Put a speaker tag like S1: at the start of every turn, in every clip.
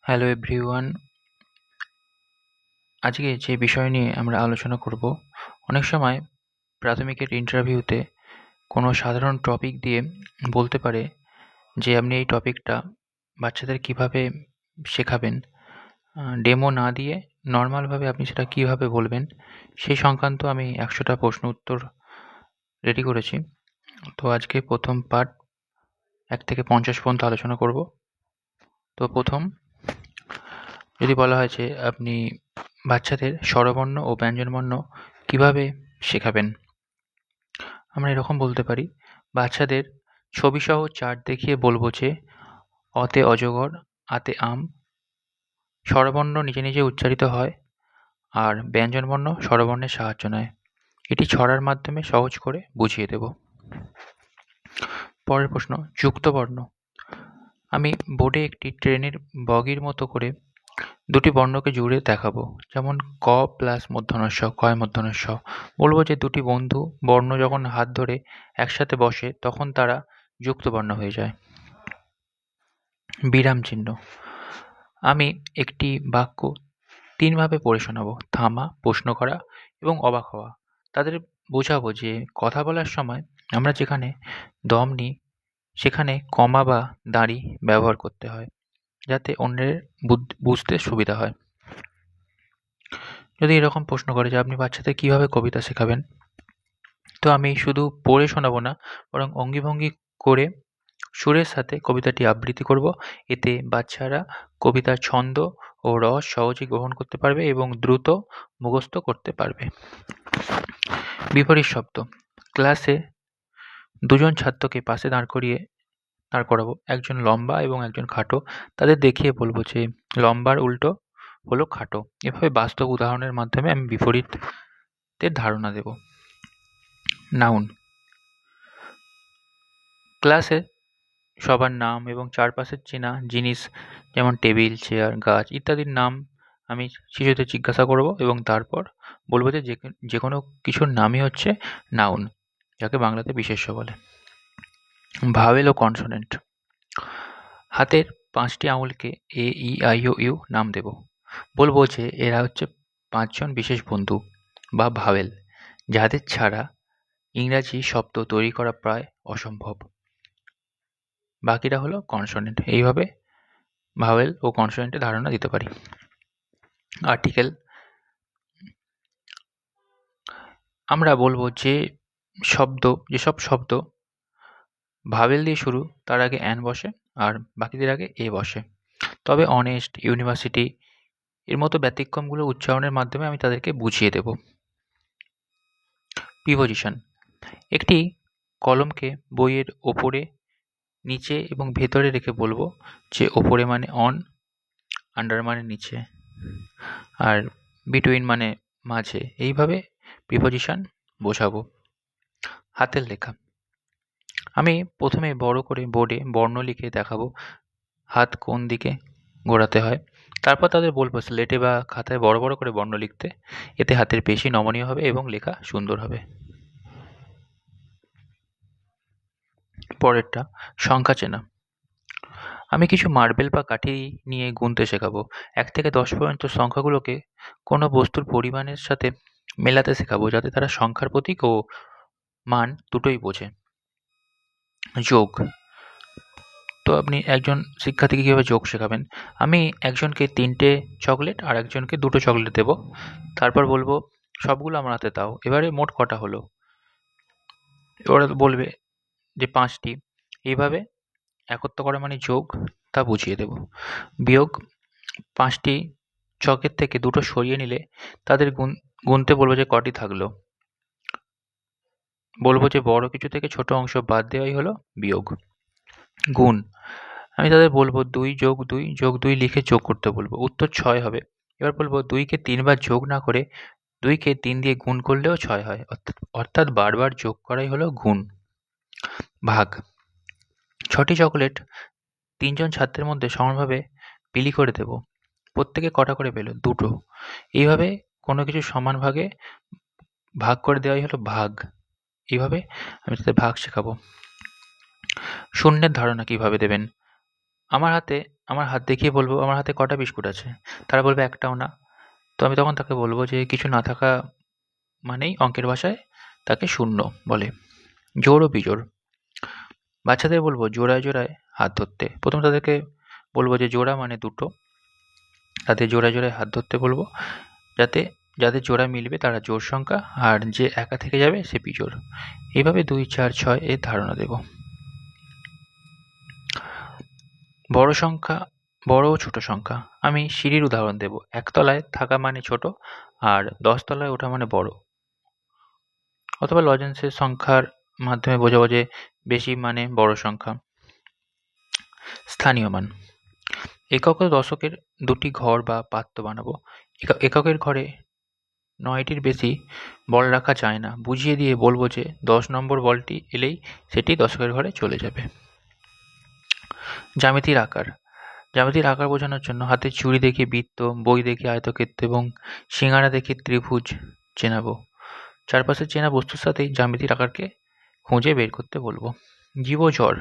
S1: Hello everyone, আজকে যে বিষয় নিয়ে আমরা আলোচনা করব, অনেক সময় প্রাথমিকের ইন্টারভিউতে কোনো সাধারণ টপিক দিয়ে বলতে পারে যে আপনি এই টপিকটা বাচ্চাদের কিভাবে শেখাবেন। ডেমো না দিয়ে নর্মালভাবে আপনি সেটা কিভাবে বলবেন, সেই সংক্রান্ত আমি 100টা প্রশ্ন উত্তর রেডি করেছি। তো আজকে প্রথম পার্ট 1 থেকে 50 পর্যন্ত আলোচনা করব। তো প্রথম যদি বলা হয় যে আপনি বাচ্চাদের স্বরবর্ণ ও ব্যঞ্জনবর্ণ কিভাবে শেখাবেন, আমরা এরকম বলতে পারি, বাচ্চাদের ছবিসহ চার্ট দেখিয়ে বলবো যে অতে অজগর, আতে আম। স্বরবর্ণ নিজে নিজে উচ্চারিত হয় আর ব্যঞ্জনবর্ণ স্বরবর্ণের সাহায্য নেয়। এটি ছড়ার মাধ্যমে সহজ করে বুঝিয়ে দেব। পরের প্রশ্ন, যুক্তবর্ণ। আমি বোর্ডে একটি ট্রেনের বগির মতো করে দুটি বর্ণকে জুড়ে দেখাবো, যেমন ক প্লাস মূর্ধন্য ষ, কয় মূর্ধন্য ষ। বলবো যে দুটি বন্ধু বর্ণ যখন হাত ধরে একসাথে বসে তখন তারা যুক্ত বর্ণ হয়ে যায়। বিরাম চিহ্ন। আমি একটি বাক্য 3 ভাবে পড়ে শোনাবো: থামা, প্রশ্ন করা এবং অবাক হওয়া। তাদের বোঝাবো যে কথা বলার সময় আমরা যেখানে দম নিই সেখানে কমা বা দাঁড়ি ব্যবহার করতে হয়, যাতে অন্যের বুঝতে সুবিধা হয়। যদি এরকম প্রশ্ন করে যে আপনি বাচ্চাদের কিভাবে কবিতা শেখাবেন, তো আমি শুধু পড়ে শোনাবো না, বরং অঙ্গিভঙ্গি করে সুরের সাথে কবিতাটি আবৃত্তি করব। এতে বাচ্চারা কবিতার ছন্দ ও রস সহজেই গ্রহণ করতে পারবে এবং দ্রুত মুখস্থ করতে পারবে। বিপরীত শব্দ। ক্লাসে দুজন ছাত্রকে পাশে দাঁড় করাবো, একজন লম্বা এবং একজন খাটো। তাদের দেখিয়ে বলবো যে লম্বার উল্টো হলো খাটো। এভাবে বাস্তব উদাহরণের মাধ্যমে আমি বিপরীতের ধারণা দেব। নাউন। ক্লাসে সবার নাম এবং চারপাশের চেনা জিনিস, যেমন টেবিল, চেয়ার, গাছ ইত্যাদির নাম আমি শিশুদের জিজ্ঞাসা করব এবং তারপর বলবো যে যে কোনো কিছুর নামই হচ্ছে নাউন, যাকে বাংলাতে বিশেষ্য বলে। ভাওয়েল ও কনসোনেন্ট। হাতের 5টি আঙুলকে এ, ই, আই ও ইউ নাম দেব। বলবো যে এরা হচ্ছে 5 জন বিশেষ বন্ধু বা ভাওয়েল, যাদের ছাড়া ইংরাজি শব্দ তৈরি করা প্রায় অসম্ভব। বাকিরা হলো কনসোনেন্ট। এইভাবে ভাওয়েল ও কনসোনেন্টের ধারণা দিতে পারি। আর্টিকেল। আমরা বলবো যেসব শব্দ ভাওয়েল দিয়ে শুরু তার আগে অ্যান বসে আর বাকিদের আগে এ বসে। তবে অনেস্ট, ইউনিভার্সিটি এর মতো ব্যতিক্রমগুলো উচ্চারণের মাধ্যমে আমি তাদেরকে বুঝিয়ে দেব। প্রিপোজিশন। একটি কলমকে বইয়ের ওপরে, নিচে এবং ভেতরে রেখে বলবো যে ওপরে মানে অন, আন্ডার মানে নিচে, আর বিটুইন মানে মাঝে। এইভাবে প্রিপোজিশন বোঝাবো। হাতের লেখা। আমি প্রথমে বড় করে বোর্ডে বর্ণ লিখে দেখাবো হাত কোন দিকে ঘোরাতে হয়। তারপর তাদের বলবো স্লেটে বা খাতায় বড় বড় করে বর্ণ লিখতে। এতে হাতের পেশি নমনীয় হবে এবং লেখা সুন্দর হবে। পরেরটা, সংখ্যা চেনা। আমি কিছু মার্বেল বা কাঠি নিয়ে গুনতে শেখাবো। 1 থেকে 10 পর্যন্ত সংখ্যাগুলোকে কোনো বস্তুর পরিমাণের সাথে মেলাতে শেখাবো, যাতে তারা সংখ্যার প্রতীক ও মান দুটোই বোঝে। যোগ। তো আপনি একজন শিক্ষার্থীকে কীভাবে যোগ শেখাবেন? আমি একজনকে 3টে চকলেট আর একজনকে 2টো চকলেট দেবো। তারপর বলবো সবগুলো আমার হাতে দাও। এবারে মোট কটা হলো? ওরা বলবে যে 5টি। এইভাবে একত্র করা মানে যোগ, তা বুঝিয়ে দেব। বিয়োগ। 5টি ছকের থেকে 2টো সরিয়ে নিলে তাদের গুনতে বলবো যে কটি থাকলো। বলবো যে বড় কিছু থেকে ছোট অংশ বাদ দেওয়াই হলো বিয়োগ। গুণ। আমি তাদের বলবো 2 যোগ 2 যোগ 2 লিখে যোগ করতে বলবো। উত্তর 6 হবে। এবার বলবো 2কে 3 বার যোগ না করে 2কে 3 দিয়ে গুণ করলেও 6 হয়। অর্থাৎ বারবার যোগ করাই হলো গুণ। ভাগ। 6টি চকোলেট 3 জন ছাত্রের মধ্যে সমানভাবে বিলি করে দেব। প্রত্যেকে কটা করে পেল? 2টো। এইভাবে কোনো কিছু সমান ভাগে ভাগ করে দেওয়াই হলো ভাগ। এইভাবে আমি তাদের ভাগ শেখাবো। শূন্যের ধারণা কিভাবে দেবেন? আমার হাতে আমার হাত দেখিয়ে বলবো আমার হাতে কটা বিস্কুট আছে, তারা বলবে একটাও না। তো আমি তখন তাকে বলবো যে কিছু না থাকা মানেই অঙ্কের ভাষায় তাকে শূন্য বলে। জোড় ও বিজোড়। বাচ্চাদের বলবো জোড়ায় জোড়ায় হাত ধরতে। প্রথমে তাদেরকে বলবো যে জোড়া মানে দুটো, তাদের জোড়ায় জোড়ায় হাত ধরতে বলবো, যাতে যাদের জোড়া মিলবে তারা জোড় সংখ্যা, আর যে একা থেকে যাবে সে বিজোড়। এইভাবে 2, 4, 6 এর ধারণা দেব। বড় সংখ্যা, বড় ও ছোট সংখ্যা। আমি সিঁড়ির উদাহরণ দেব। 1 তলায় থাকা মানে ছোট, আর 10 তলায় ওঠা মানে বড়। অথবা লজেন্সের সংখ্যার মাধ্যমে বোঝাবো যে বেশি মানে বড় সংখ্যা। স্থানীয় মান। একক ও দশকের দুটি ঘর বা পাত্র বানাবো। এককের ঘরে 9টির বেশি বল রাখা যায় না। বুঝিয়ে দিয়ে বলবো যে 10 নম্বর বলটি এলেই সেটি দশকের ঘরে চলে যাবে। জ্যামিতির আকার। জ্যামিতির আকার বোঝানোর জন্য হাতের ছুরি দেখিয়ে বৃত্ত, বই দেখিয়ে আয়তক্ষেত্র এবং সিঙ্গারা দেখিয়ে ত্রিভুজ চেনাবো। চারপাশের চেনা বস্তুর সাথেই জ্যামিতির আকারকে খুঁজে বের করতে বলবো। জীবঝড়।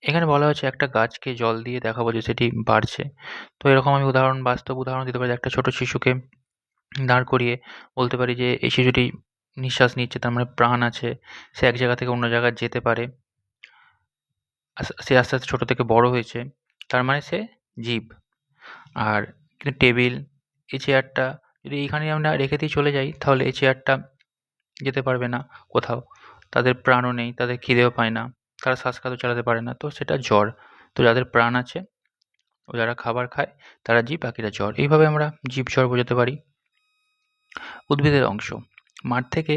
S1: এখানে বলা হয়েছে একটা গাছকে জল দিয়ে দেখাবো যে সেটি বাড়ছে। তো এরকম আমি বাস্তব উদাহরণ দিতে পারি। একটা ছোট শিশুকে দাঁড় করিয়ে বলতে পারি যে এই শিশুটি নিঃশ্বাস নিচ্ছে, তার মানে প্রাণ আছে, সে এক জায়গা থেকে অন্য জায়গায় যেতে পারে, সে আস্তে আস্তে ছোট থেকে বড় হয়েছে, তার মানে সে জীব। আর কিন্তু টেবিল, এই চেয়ারটা যদি এইখানেই আমরা রেখে দিয়ে চলে যাই তাহলে এই চেয়ারটা যেতে পারবে না কোথাও, তাদের প্রাণও নেই, তাদের খিদেও পায় না, তারা শ্বাসকাদও চালাতে পারে না, তো সেটা জ্বর। তো যাদের প্রাণ আছে ও যারা খাবার খায় তারা জীব, বাকিরা জ্বর। এইভাবে আমরা জীব জ্বর বোঝাতে পারি। উদ্ভিদের অংশ। মাঠ থেকে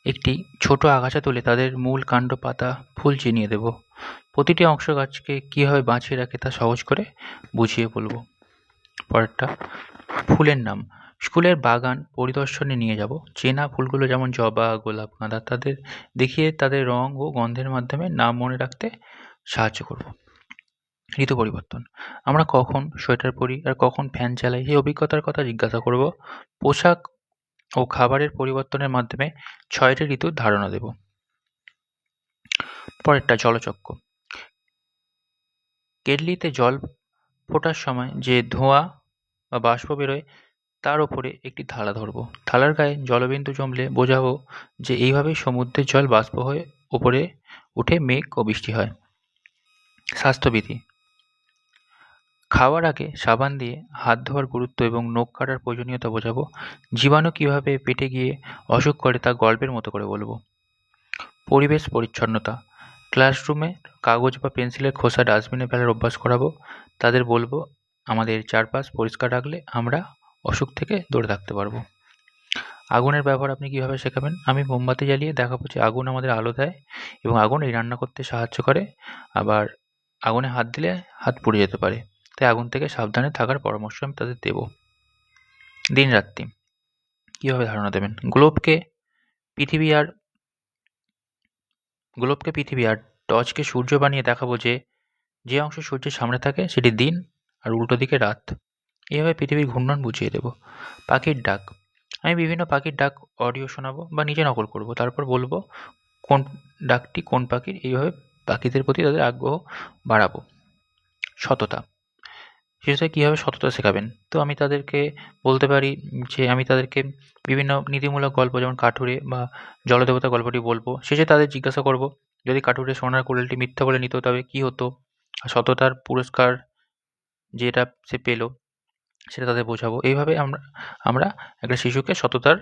S1: একটি ছোট আগাছা তুলে তাদের মূল, কাণ্ড, পাতা, ফুল চিনিয়ে দেব। প্রতিটি অংশ গাছকে কীভাবে বাঁচিয়ে রাখে তা সহজ করে বুঝিয়ে বলবো। পরেরটা, ফুলের নাম। স্কুলের বাগান পরিদর্শনে নিয়ে যাব। চেনা ফুলগুলো যেমন জবা, গোলাপ, গাঁদা, তাদের দেখিয়ে তাদের রং ও গন্ধের মাধ্যমে নাম মনে রাখতে সাহায্য করব। ঋতু পরিবর্তন। আমরা কখন সোয়েটার পরি আর কখন ফ্যান চালাই সেই অভিজ্ঞতার কথা জিজ্ঞাসা করব। পোশাক ও খাবারের পরিবর্তনের মাধ্যমে 6টি ঋতুর ধারণা দেব। পরেরটা, জলচক্র। কেটলিতে জল ফোটার সময় যে ধোঁয়া বা বাষ্প বেরোয় তার ওপরে একটি থালা ধরব। থালার গায়ে জলবিন্দু জমলে বোঝাবো যে এইভাবেই সমুদ্রের জল বাষ্প হয়ে ওপরে উঠে মেঘ ও বৃষ্টি হয়। স্বাস্থ্যবিধি। খাওয়ার আগে সাবান দিয়ে হাত ধোয়ার গুরুত্ব এবং নখ কাটার প্রয়োজনীয়তা বোঝাবো। জীবাণু কিভাবে পেটে গিয়ে অসুখ করে তা গল্পের মতো করে বলবো। পরিবেশ পরিচ্ছন্নতা। ক্লাসরুমে কাগজ বা পেন্সিলের খোসা ডাস্টবিনে ফেলার অভ্যাস করাবো। তাদের বলবো আমাদের চারপাশ পরিষ্কার রাখলে আমরা অসুখ থেকে দূরে থাকতে পারবো। আগুনের ব্যবহার আপনি কীভাবে শেখাবেন? আমি মোমবাতি জ্বালিয়ে দেখাবো যে আগুন আমাদের আলো দেয় এবং আগুন এই রান্না করতে সাহায্য করে, আবার আগুনে হাত দিলে হাত পুড়ে যেতে পারে, তাই আগুন থেকে সাবধানে থাকার পরামর্শ আমি তাদের দেব। দিন রাত্রি কীভাবে ধারণা দেবেন? গ্লোবকে পৃথিবী আর টর্চকে সূর্য বানিয়ে দেখাবো যে যে অংশ সূর্যের সামনে থাকে সেটি দিন আর উল্টো দিকে রাত। এইভাবে পৃথিবীর ঘূর্ণন বুঝিয়ে দেব। পাখির ডাক। আমি বিভিন্ন পাখির ডাক অডিও শোনাবো বা নিজে নকল করব, তারপর বলবো কোন ডাকটি কোন পাখির। এইভাবে পাখিদের প্রতি তাদের আগ্রহ বাড়াবো। সততা। শিশুদের কীভাবে সততা শেখাবেন? তো আমি তাদেরকে বলতে পারি যে আমি তাদেরকে বিভিন্ন নীতিমূলক গল্প যেমন কাঠুরে বা জলদেবতা গল্পটি বলবো। শেষে তাদের জিজ্ঞাসা করব যদি কাঠুরে সোনার কুড়ালটি মিথ্যা বলে নিত তবে কী হতো? আর সততার পুরস্কার যেটা সে পেল সেটা তাদের বোঝাবো। এইভাবে আমরা আমরা একটা শিশুকে সততার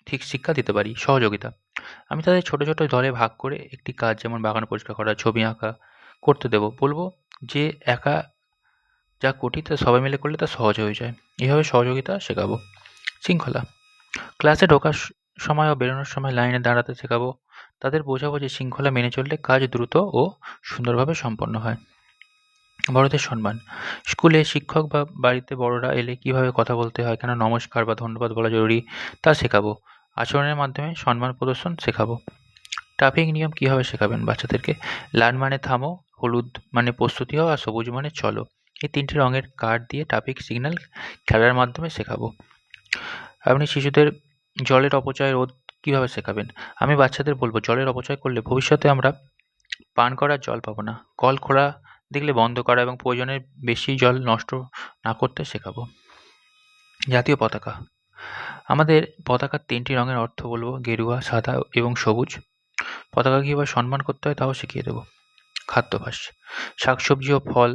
S1: ঠিক শিক্ষা দিতে পারি। সহযোগিতা। আমি তাদের ছোট ছোট দলে ভাগ করে একটি কাজ যেমন বাগান পরিষ্কার করা, ছবি আঁকা করতে দেব। বলবো যে একা যা কঠিন তা সবাই মিলে করলে তা সহজ হয়ে যায়। এভাবে সহযোগিতা শেখাবো। শৃঙ্খলা। ক্লাসে ঢোকার সময় ও বেরোনোর সময় লাইনে দাঁড়াতে শেখাবো। তাদের বোঝাবো যে শৃঙ্খলা মেনে চললে কাজ দ্রুত ও সুন্দরভাবে সম্পন্ন হয়। বড়দের সম্মান। স্কুলে শিক্ষক বা বাড়িতে বড়রা এলে কীভাবে কথা বলতে হয়, কেন নমস্কার বা ধন্যবাদ বলা জরুরি তা শেখাবো। আচরণের মাধ্যমে সম্মান প্রদর্শন শেখাবো। ট্রাফিক নিয়ম কীভাবে শেখাবেন বাচ্চাদেরকে? লাল মানে থামো, হলুদ মানে প্রস্তুতি হও আর সবুজ মানে চলো। এই 3টি রঙের কার্ড দিয়ে ট্রাফিক সিগন্যাল খেলার মাধ্যমে শেখাবো। আপনি শিশুদের জলের অপচয় রোধ কীভাবে শেখাবেন? আমি বাচ্চাদের বলবো জলের অপচয় করলে ভবিষ্যতে আমরা পান করার জল পাবো না। কল খোলা দেখলে বন্ধ করা এবং প্রয়োজনের বেশি জল নষ্ট না করতে শেখাবো। জাতীয় পতাকা। আমাদের পতাকার ৩টি রঙের অর্থ বলবো, গেরুয়া, সাদা এবং সবুজ। পতাকাকে কীভাবে সম্মান করতে হয় তাও শিখিয়ে দেবো। খাদ্যাভ্যাস। শাকসবজি ও ফল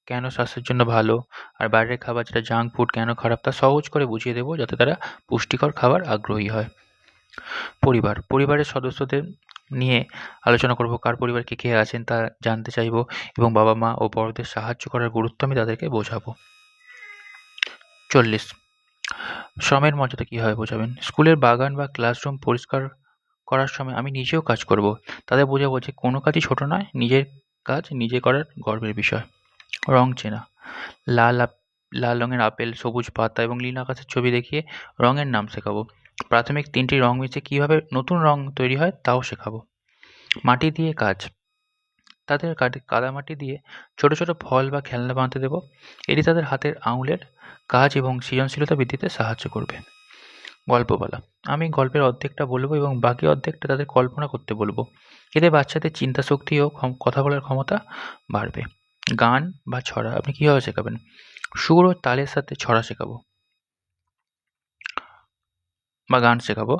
S1: কেন স্বাস্থ্যের জন্য ভালো, আর বাইরের খাবার যেটা জাঙ্ক ফুড কেন খারাপ তা সহজ করে বুঝিয়ে দেবো যাতে তারা পুষ্টিকর খাবার আগ্রহী হয়। পরিবার। পরিবারের সদস্যদের নিয়ে আলোচনা করব, কার পরিবারে কে আছেন তা জানতে চাইবো এবং বাবা-মা ও বড়দের সাহায্য করার গুরুত্ব আমি তাদেরকে বোঝাবো। ৪০ শ্রমের মর্যাদা কীভাবে বোঝাবেন? স্কুলের বাগান বা ক্লাসরুম পরিষ্কার করার সময় আমি নিজেও কাজ করব। তাদের বোঝাবো যে কোনো কাজই ছোট নয়, নিজের কাজ নিজে করার গর্বের বিষয়। রং চেনা। লাল লাল রঙের আপেল, সবুজ পাতা এবং নীল আকাশের ছবি দেখিয়ে রঙের নাম শেখাবো। প্রাথমিক ৩টি রং মিশিয়ে কীভাবে নতুন রং তৈরি হয় তাও শেখাবো। মাটি দিয়ে কাজ। তাদের কাদামাটি দিয়ে ছোট ছোট ফল বা খেলনা বানাতে দেবো। এটি তাদের হাতের আঙুলের কাজ এবং সৃজনশীলতা বৃদ্ধিতে সাহায্য করবে। গল্প বলা। আমি গল্পের অর্ধেকটা বলবো এবং বাকি অর্ধেকটা তাদের কল্পনা করতে বলবো। এতে বাচ্চাদের চিন্তা শক্তি ও কথা বলার ক্ষমতা বাড়বে। গান বা ছড়া আপনি কীভাবে শেখাবেন? সুর ও তালের সাথে ছড়া শেখাবো বা গান শেখাবো।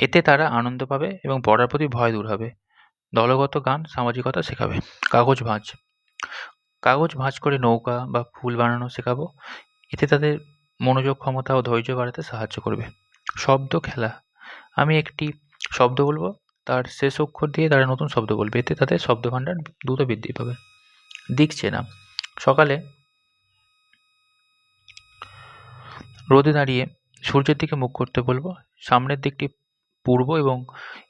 S1: এতে তারা আনন্দ পাবে এবং পড়ার প্রতি ভয় দূর হবে। দলগত গান সামাজিকতা শেখাবে। কাগজ ভাঁজ। কাগজ ভাঁজ করে নৌকা বা ফুল বানানো শেখাবো। এতে তাদের মনোযোগ ক্ষমতা ও ধৈর্য বাড়াতে সাহায্য করবে। শব্দ খেলা। আমি একটি শব্দ বলবো, তার শেষ অক্ষর দিয়ে তারা নতুন শব্দ বলবে। এতে তাদের শব্দভাণ্ডার দ্রুত বৃদ্ধি পাবে। দিক চেনা। সকালে রোদে দাঁড়িয়ে সূর্যের দিকে মুখ করতে বলবো। সামনের দিকটি পূর্ব এবং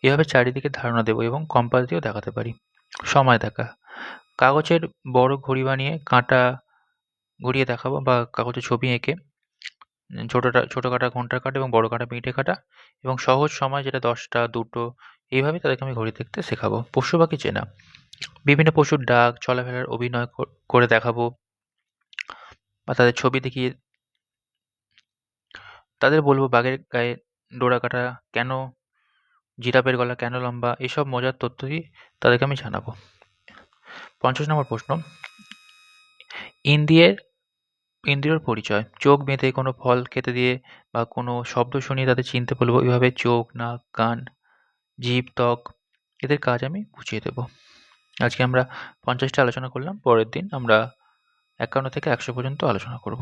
S1: এভাবে চারিদিকে ধারণা দেবো এবং কম্পাস দিয়েও দেখাতে পারি। সময় দেখা। কাগজের বড় ঘড়ি বানিয়ে কাঁটা ঘুরিয়ে দেখাবো বা কাগজে ছবি এঁকে ছোট কাঁটা ঘন্টার কাঁটা এবং বড় কাঁটা মিনিটের কাঁটা এবং সহজ সময় যেটা ১০টা, ২টো এইভাবে তাদেরকে আমি ঘড়ি দেখতে শেখাবো। পশু পাখি চেনা। বিভিন্ন পশুর ডাক, চলাফেরার অভিনয় করে দেখাবো বা তাদের ছবি দেখিয়ে তাদের বলবো বাঘের গায়ে ডোরা কাটা কেন, জিরাফের গলা কেন লম্বা, এসব মজার তথ্য দিয়ে তাদেরকে আমি জানাবো। ৫০ নম্বর প্রশ্ন, ইন্দ্রিয়র পরিচয়। চোখ বেঁধে কোনো ফল খেতে দিয়ে বা কোনো শব্দ শুনিয়ে তাদের চিনতে বলবো। এভাবে চোখ, নাক, কান, জিভ, ত্বক এদের কাজ আমি বুঝিয়ে দেবো। আজকে আমরা ৫০টা আলোচনা করলাম। পরের দিন আমরা ৫১ থেকে ১০০ পর্যন্ত আলোচনা করব।